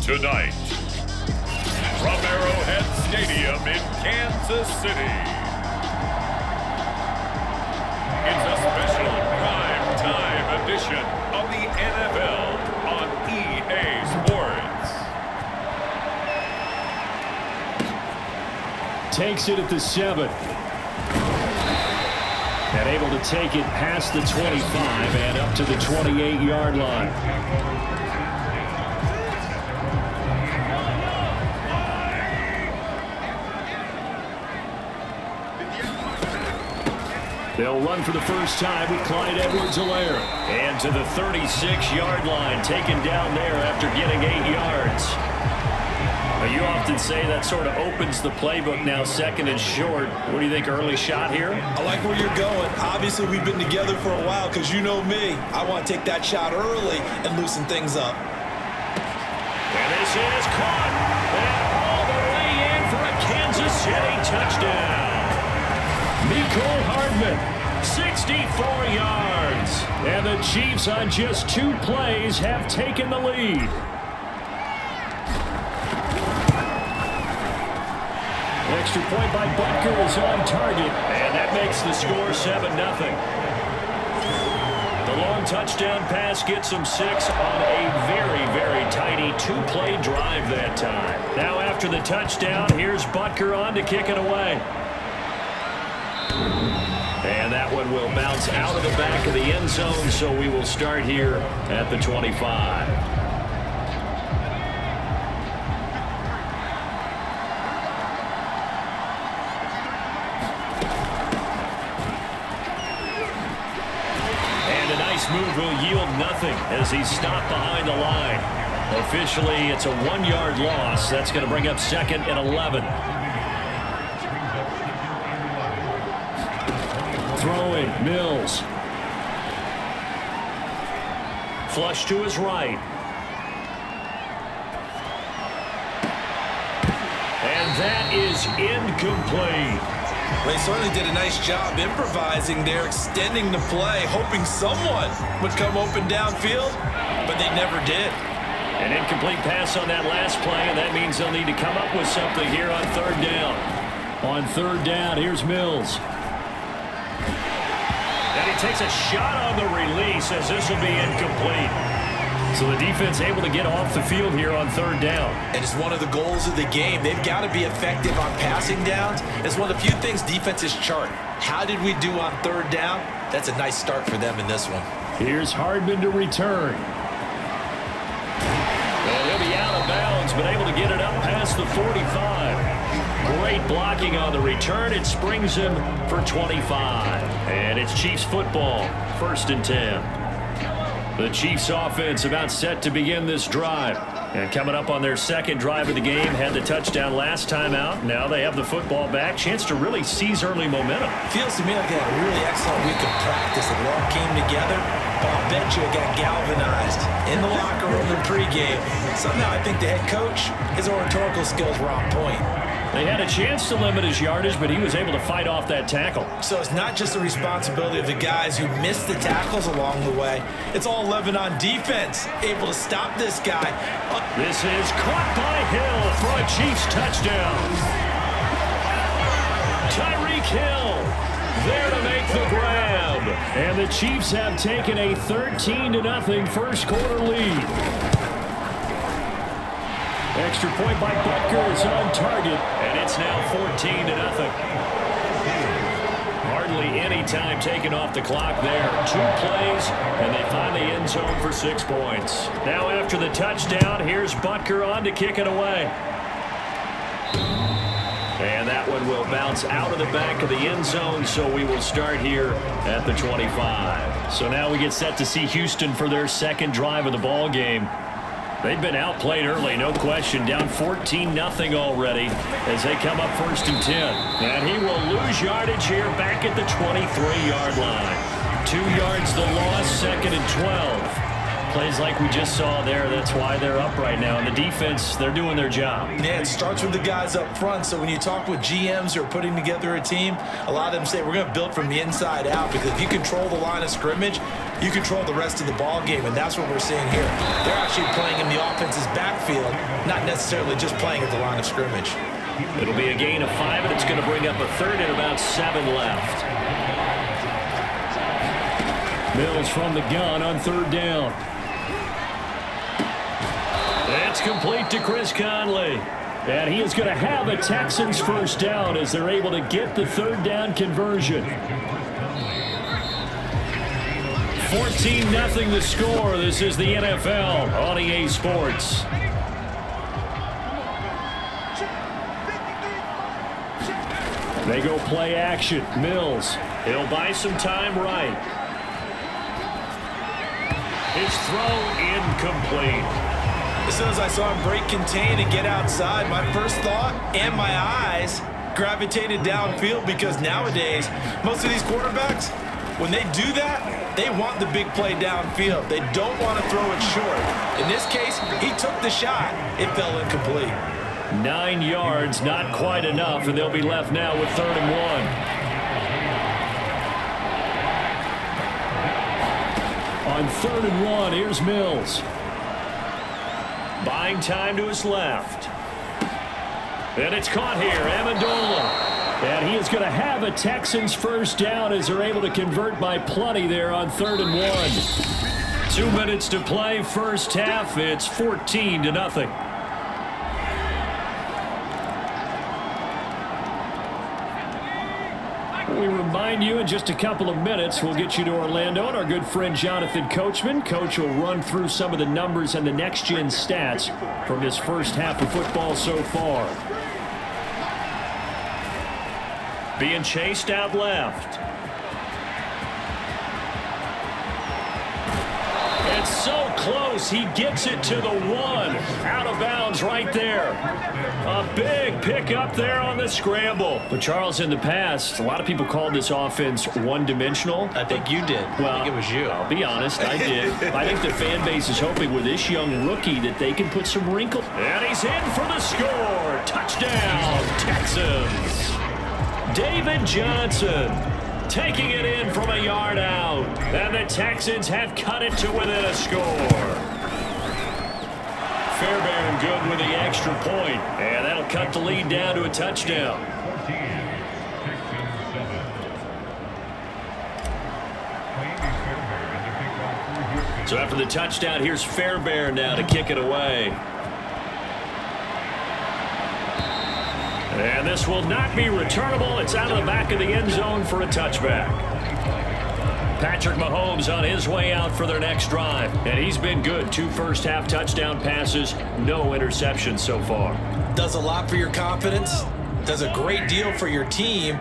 Tonight, from Arrowhead Stadium in Kansas City, it's a special prime time edition of the NFL on EA Sports. Takes it at the 7. And able to take it past the 25 and up to the 28-yard line. They'll run for the first time with Clyde Edwards-Helaire. And to the 36-yard line, taken down there after getting 8 yards. Now, you often say that sort of opens the playbook now, second and short. What do you think, early shot here? I like where you're going. Obviously, we've been together for a while because you know me. I want to take that shot early and loosen things up. And this is caught. And all the way in for a Kansas City touchdown. Mecole Hardman, 64 yards. And the Chiefs on just 2 plays have taken the lead. Extra point by Butker is on target. And that makes the score 7-0. The long touchdown pass gets them 6 on a very, very tidy 2-play drive that time. Now after the touchdown, here's Butker on to kick it away. And that one will bounce out of the back of the end zone, so we will start here at the 25. And a nice move will yield nothing as he's stopped behind the line. Officially, it's a 1-yard loss. That's going to bring up 2nd and 11. Throwing, Mills. Flush to his right. And that is incomplete. They certainly did a nice job improvising there, extending the play, hoping someone would come open downfield, but they never did. An incomplete pass on that last play, and that means they'll need to come up with something here on 3rd down. On 3rd down, here's Mills. And he takes a shot on the release as this will be incomplete. So the defense able to get off the field here on 3rd down. And it's one of the goals of the game. They've got to be effective on passing downs. It's one of the few things defenses chart. How did we do on 3rd down? That's a nice start for them in this one. Here's Hardman to return. And he'll be out of bounds, but able to get it up past the 45. Great blocking on the return. It springs him for 25. And it's Chiefs football, 1st and 10. The Chiefs offense about set to begin this drive. And coming up on their 2nd drive of the game, had the touchdown last time out. Now they have the football back. Chance to really seize early momentum. Feels to me like they had a really excellent week of practice. It all came together. But I'll bet you it got galvanized in the locker room in pregame. Somehow I think the head coach, his oratorical skills were on point. They had a chance to limit his yardage, but he was able to fight off that tackle. So it's not just the responsibility of the guys who missed the tackles along the way. It's all 11 on defense, able to stop this guy. This is caught by Hill for a Chiefs touchdown. Tyreek Hill there to make the grab. And the Chiefs have taken a 13-0 first quarter lead. Extra point by Butker is on target, and it's now 14-0. Hardly any time taken off the clock there. 2 plays, and they find the end zone for 6 points. Now after the touchdown, here's Butker on to kick it away. And that one will bounce out of the back of the end zone, so we will start here at the 25. So now we get set to see Houston for their 2nd drive of the ball game. They've been outplayed early, no question. Down 14-0 already as they come up 1st and 10. And he will lose yardage here back at the 23-yard line. 2 yards the loss, 2nd and 12. Plays like we just saw there. That's why they're up right now. And the defense, they're doing their job. Yeah, it starts with the guys up front. So when you talk with GMs who are putting together a team, a lot of them say we're going to build from the inside out, because if you control the line of scrimmage, you control the rest of the ball game, and that's what we're seeing here. They're actually playing in the offense's backfield, not necessarily just playing at the line of scrimmage. It'll be a gain of 5, and it's going to bring up a third and about 7 left. Mills from the gun on third down. It's complete to Chris Conley. And he is going to have a Texans first down as they're able to get the third down conversion. 14-0 the score. This is the NFL on EA Sports. They go play action. Mills. He'll buy some time right. His throw incomplete. As soon as I saw him break contain and get outside, my first thought and my eyes gravitated downfield, because nowadays, most of these quarterbacks, when they do that, they want the big play downfield. They don't want to throw it short. In this case, he took the shot. It fell incomplete. 9 yards, not quite enough, and they'll be left now with 3rd and 1. On 3rd and 1, here's Mills. Buying time to his left. And it's caught here, Amendola. And he is going to have a Texans first down as they're able to convert by plenty there on 3rd and 1. 2 minutes to play, first half. It's 14-0. We remind you in just a couple of minutes we'll get you to Orlando and our good friend Jonathan Coachman. Coach will run through some of the numbers and the next-gen stats from his first half of football so far. Being chased out left. It's so close. He gets it to the 1. Out of bounds right there. A big pickup there on the scramble. But, Charles, in the past, a lot of people called this offense one-dimensional. I think you did. Well, I think it was you. I'll be honest, I did. I think the fan base is hoping with this young rookie that they can put some wrinkle. And he's in for the score. Touchdown, Texans. David Johnson taking it in from a yard out. And the Texans have cut it to within a score. Fairbairn good with the extra point. And that'll cut the lead down to a touchdown. So after the touchdown, here's Fairbairn now to kick it away. And this will not be returnable. It's out of the back of the end zone for a touchback. Patrick Mahomes on his way out for their next drive. And he's been good. 2 first-half touchdown passes, no interceptions so far. Does a lot for your confidence. Does a great deal for your team.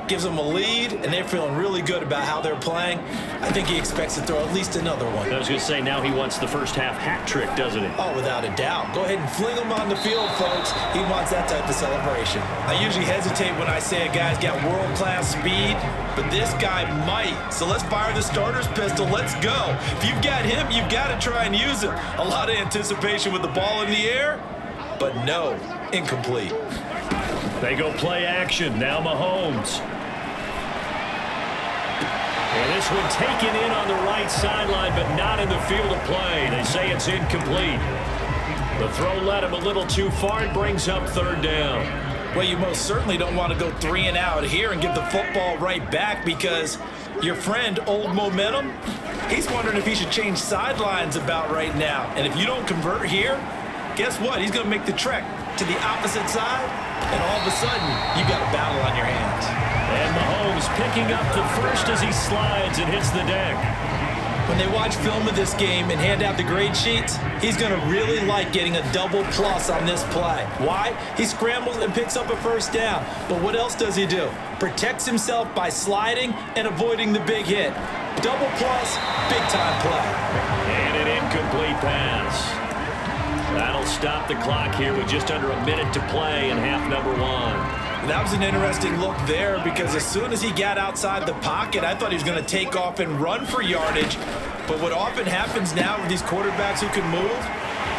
Gives them a lead, and they're feeling really good about how they're playing. I think he expects to throw at least another one. I was going to say, now he wants the first-half hat trick, doesn't he? Oh, without a doubt. Go ahead and fling him on the field, folks. He wants that type of celebration. I usually hesitate when I say a guy's got world-class speed, but this guy might. So let's fire the starter's pistol. Let's go. If you've got him, you've got to try and use him. A lot of anticipation with the ball in the air, but no, incomplete. They go play action. Now Mahomes. And this one taken in on the right sideline, but not in the field of play. They say it's incomplete. The throw led him a little too far and brings up 3rd down. Well, you most certainly don't want to go 3 and out here and give the football right back, because your friend, Old Momentum, he's wondering if he should change sidelines about right now. And if you don't convert here, guess what? He's going to make the trek to the opposite side, and all of a sudden, you've got a battle on your hands. And Mahomes picking up the first as he slides and hits the deck. When they watch film of this game and hand out the grade sheets, he's going to really like getting a double plus on this play. Why? He scrambles and picks up a first down. But what else does he do? Protects himself by sliding and avoiding the big hit. Double plus, big-time play. And an incomplete pass. That'll stop the clock here with just under a minute to play in half number 1. That was an interesting look there, because as soon as he got outside the pocket, I thought he was going to take off and run for yardage. But what often happens now with these quarterbacks who can move,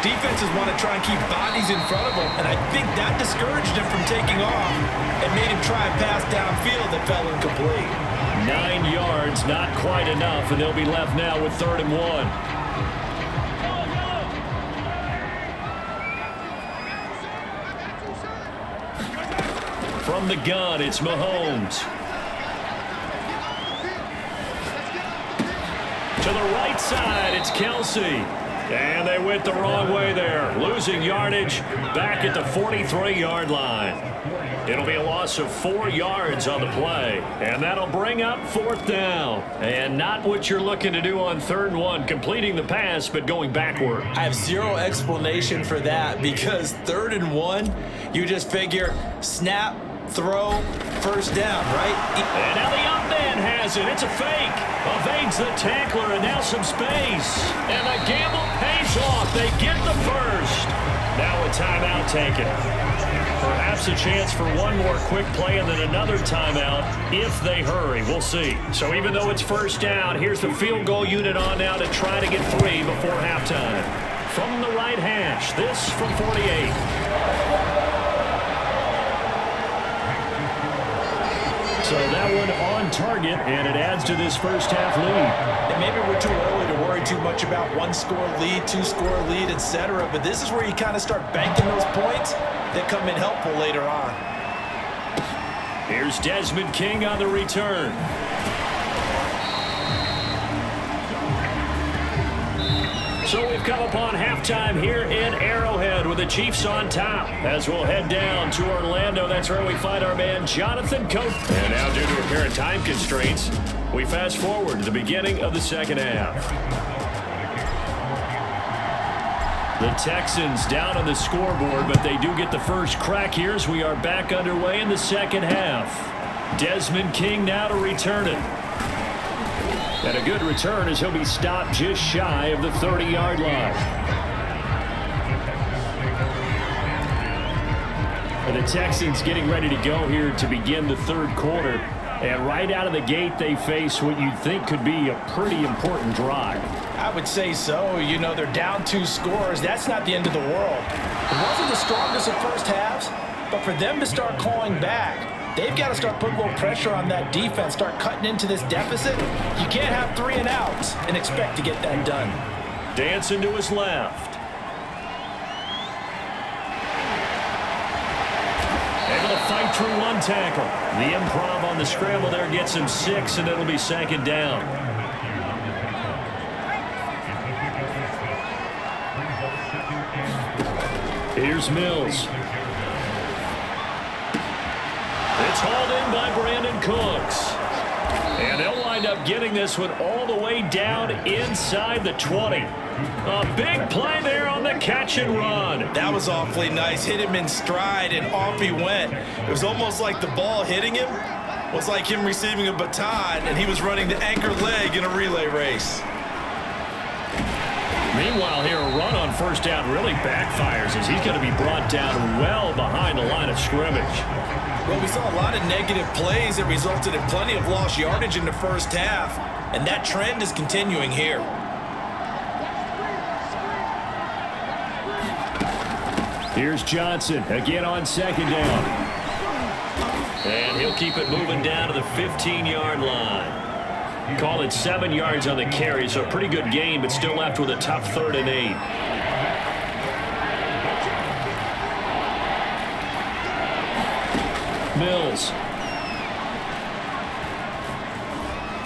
Defenses want to try and keep bodies in front of him, and I think that discouraged him from taking off and made him try a pass downfield that fell incomplete. 9 yards, not quite enough, and they'll be left now with 3rd and 1. From the gun, it's Mahomes. To the right side, it's Kelsey. And they went the wrong way there, losing yardage back at the 43-yard line. It'll be a loss of 4 yards on the play, and that'll bring up 4th down. And not what you're looking to do on 3rd and 1, completing the pass but going backward. I have zero explanation for that because 3rd and 1, you just figure snap, throw, 1st down, right? And now the up man has it. It's a fake. Evades the tackler, and now some space. And the gamble pays off. They get the first. Now a timeout taken. Perhaps a chance for one more quick play and then another timeout if they hurry. We'll see. So even though it's 1st down, here's the field goal unit on now to try to get 3 before halftime. From the right hash, this from 48. So that one on target, and it adds to this first half lead. And maybe we're too early to worry too much about 1-score lead, 2-score lead, etc. But this is where you kind of start banking those points that come in helpful later on. Here's Desmond King on the return. So we've come upon halftime here in Arrowhead with the Chiefs on top. As we'll head down to Orlando, that's where we find our man Jonathan Cope. And now due to apparent time constraints, we fast forward to the beginning of the second half. The Texans down on the scoreboard, but they do get the first crack here as we are back underway in the second half. Desmond King now to return it. And a good return as he'll be stopped just shy of the 30-yard line. And the Texans getting ready to go here to begin the 3rd quarter. And right out of the gate, they face what you'd think could be a pretty important drive. I would say so. You know, they're down 2 scores. That's not the end of the world. It wasn't the strongest of first halves, but for them to start clawing back, they've got to start putting a little pressure on that defense, start cutting into this deficit. You can't have 3 and outs and expect to get that done. Dancing to his left. Able to fight through one tackle. The improv on the scramble there gets him 6, and it'll be 2nd down. Here's Mills. It's hauled in by Brandon Cooks. And they'll wind up getting this one all the way down inside the 20. A big play there on the catch and run. That was awfully nice. Hit him in stride, and off he went. It was almost like the ball hitting him was like him receiving a baton, and he was running the anchor leg in a relay race. Meanwhile, here, a run on 1st down really backfires as he's going to be brought down well behind the line of scrimmage. Well, we saw a lot of negative plays that resulted in plenty of lost yardage in the first half, and that trend is continuing here. Here's Johnson again on 2nd down. And he'll keep it moving down to the 15-yard line. Call it 7 yards on the carry, so a pretty good gain, but still left with a tough 3rd and 8. Mills.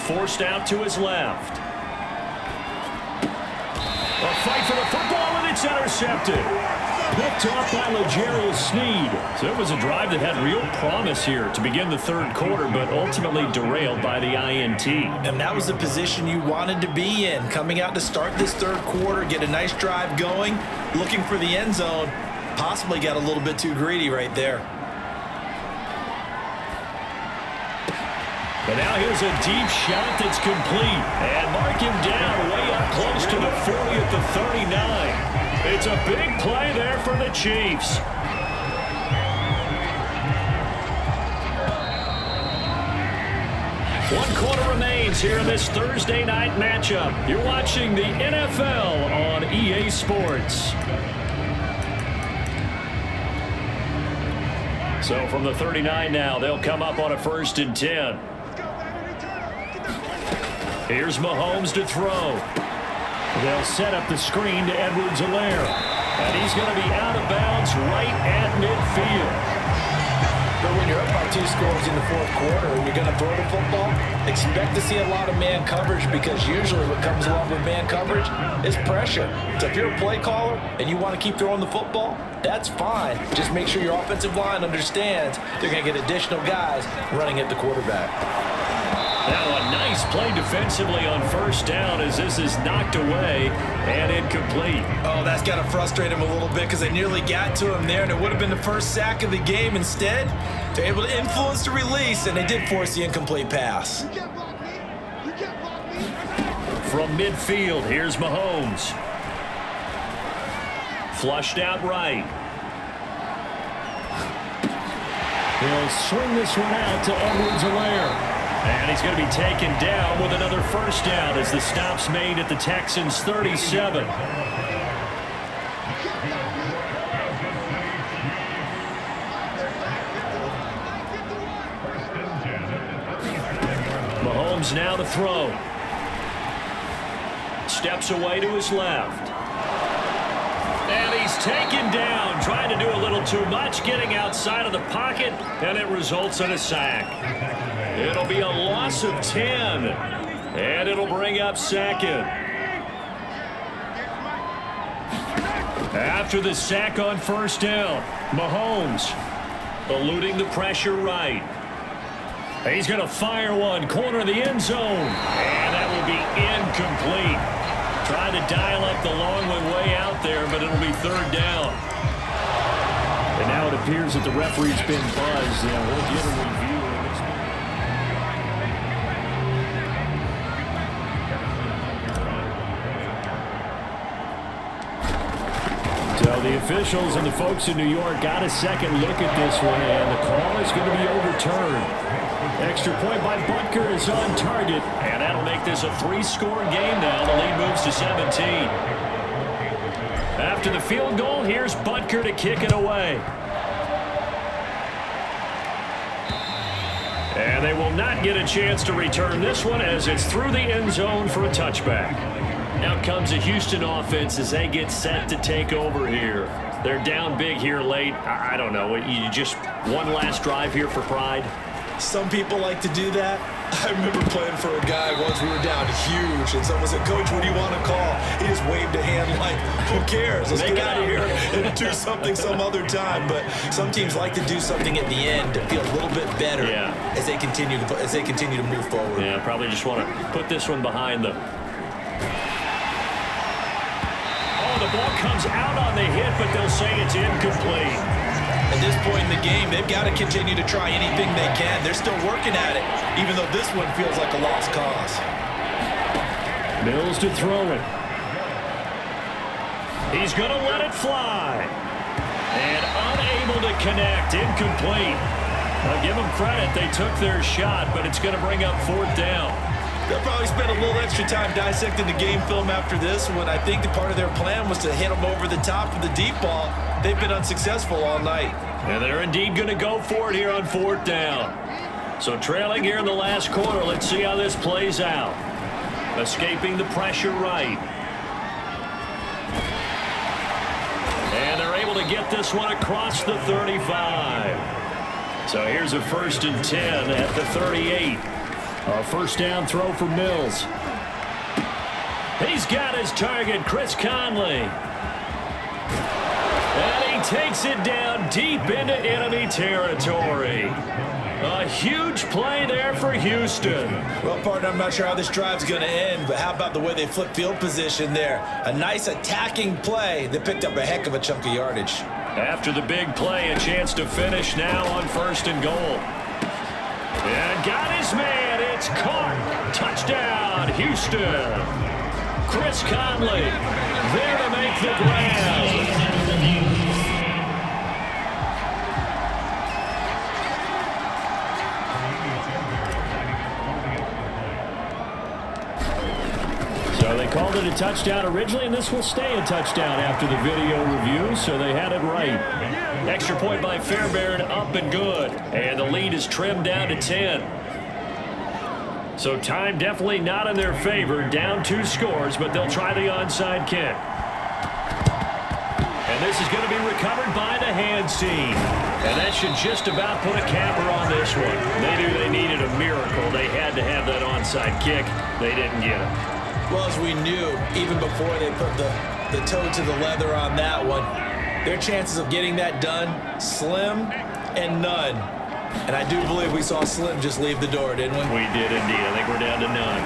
Forced out to his left. A fight for the football, and it's intercepted. Picked off by L'Jarius Sneed. So it was a drive that had real promise here to begin the 3rd quarter, but ultimately derailed by the INT. And that was the position you wanted to be in. Coming out to start this 3rd quarter, get a nice drive going, looking for the end zone. Possibly got a little bit too greedy right there. But now here's a deep shot that's complete. And mark him down way up close to the 40 at the 39. It's a big play there for the Chiefs. 1 quarter remains here in this Thursday night matchup. You're watching the NFL on EA Sports. So from the 39 now, they'll come up on a 1st and 10. Here's Mahomes to throw. They'll set up the screen to Edwards-Helaire. And he's going to be out of bounds right at midfield. But when you're up by 2 scores in the 4th quarter and you're going to throw the football, expect to see a lot of man coverage, because usually what comes along with man coverage is pressure. So if you're a play caller and you want to keep throwing the football, that's fine. Just make sure your offensive line understands they're going to get additional guys running at the quarterback. Now a nice play defensively on 1st down as this is knocked away and incomplete. Oh, that's got to frustrate him a little bit because they nearly got to him there, and it would have been the first sack of the game. Instead, they're able to influence the release, and they did force the incomplete pass. From midfield, here's Mahomes. Flushed out right. He'll swing this one out to Edwards-Helaire. And he's going to be taken down with another 1st down as the stop's made at the Texans' 37. Mahomes now to throw. Steps away to his left. And he's taken down, trying to do a little too much, getting outside of the pocket, and it results in a sack. It'll be a loss of 10, and it'll bring up 2nd. After the sack on 1st down, Mahomes eluding the pressure right. He's going to fire one, corner of the end zone, and that will be incomplete. Trying to dial up the long one way out there, but it'll be 3rd down. And now it appears that the referee's been buzzed, and we'll get a review. So the officials and the folks in New York got a second look at this one, and the call is going to be overturned. Extra point by Butker is on target, and that'll make this a 3-score game now. The lead moves to 17. After the field goal, here's Butker to kick it away. And they will not get a chance to return this one as it's through the end zone for a touchback. Now comes a Houston offense as they get set to take over here. They're down big here late. I don't know. You just one last drive here for pride? Some people like to do that. I remember playing for a guy once. We were down huge, and someone said, "Coach, what do you want to call?" He just waved a hand like, "Who cares? Let's get out of here and do something some other time." But some teams like to do something at the end to feel a little bit better as they continue to move forward. Yeah, probably just want to put this one behind them. Oh, the ball comes out on the hit, but they'll say it's incomplete. At this point in the game, they've got to continue to try anything they can. They're still working at it, even though this one feels like a lost cause. Mills to throw it. He's going to let it fly. And unable to connect. Incomplete. I'll give them credit. They took their shot, but it's going to bring up 4th down. They'll probably spend a little extra time dissecting the game film after this one. I think the part of their plan was to hit them over the top of the deep ball. They've been unsuccessful all night. And they're indeed going to go for it here on 4th down. So trailing here in the last quarter, let's see how this plays out. Escaping the pressure right. And they're able to get this one across the 35. So here's a 1st and 10 at the 38. A 1st down throw for Mills. He's got his target, Chris Conley. And he takes it down deep into enemy territory. A huge play there for Houston. Well, partner, I'm not sure how this drive's going to end, but how about the way they flip field position there? A nice attacking play that picked up a heck of a chunk of yardage. After the big play, a chance to finish now on 1st and goal. And got his man. It's caught. Touchdown, Houston. Chris Conley there to make the grab. a touchdown originally, and this will stay a touchdown after the video review, so they had it right. Extra point by Fairbairn, up and good. And the lead is trimmed down to 10. So time definitely not in their favor. Down 2 scores, but they'll try the onside kick. And this is going to be recovered by the hands team. And that should just about put a capper on this one. They knew they needed a miracle. They had to have that onside kick. They didn't get it. Well, as we knew, even before they put the toe to the leather on that one, their chances of getting that done, slim and none. And I do believe we saw Slim just leave the door, didn't we? We did indeed. I think we're down to none.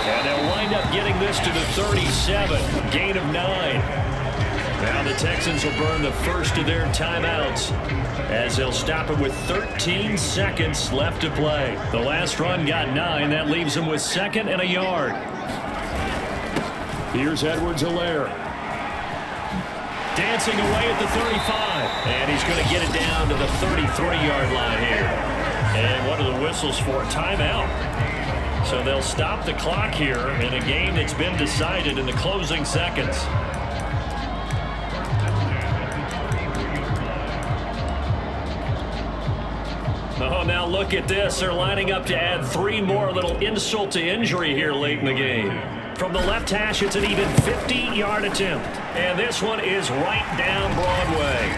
And they'll wind up getting this to the 37, gain of 9. Now the Texans will burn the first of their timeouts as they'll stop it with 13 seconds left to play. The last run got 9. That leaves them with 2nd and a yard. Here's Edwards-Helaire. Dancing away at the 35. And he's going to get it down to the 33-yard line here. And what are the whistles for? Timeout. So they'll stop the clock here in a game that's been decided in the closing seconds. Oh, now look at this. They're lining up to add 3 more. A little insult to injury here late in the game. From the left hash, it's an even 50-yard attempt. And this one is right down Broadway.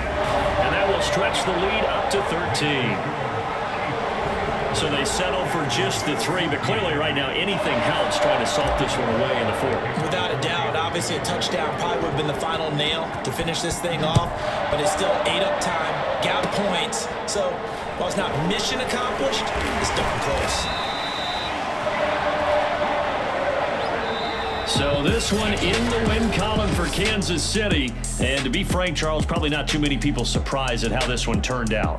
And that will stretch the lead up to 13. So they settle for just the 3. But clearly right now, anything helps trying to salt this one away in the 4th. Without a doubt, obviously a touchdown probably would have been the final nail to finish this thing off. But it's still ate up time, got points. So while it's not mission accomplished, it's darn close. So this one in the win column for Kansas City. And to be frank, Charles, probably not too many people surprised at how this one turned out.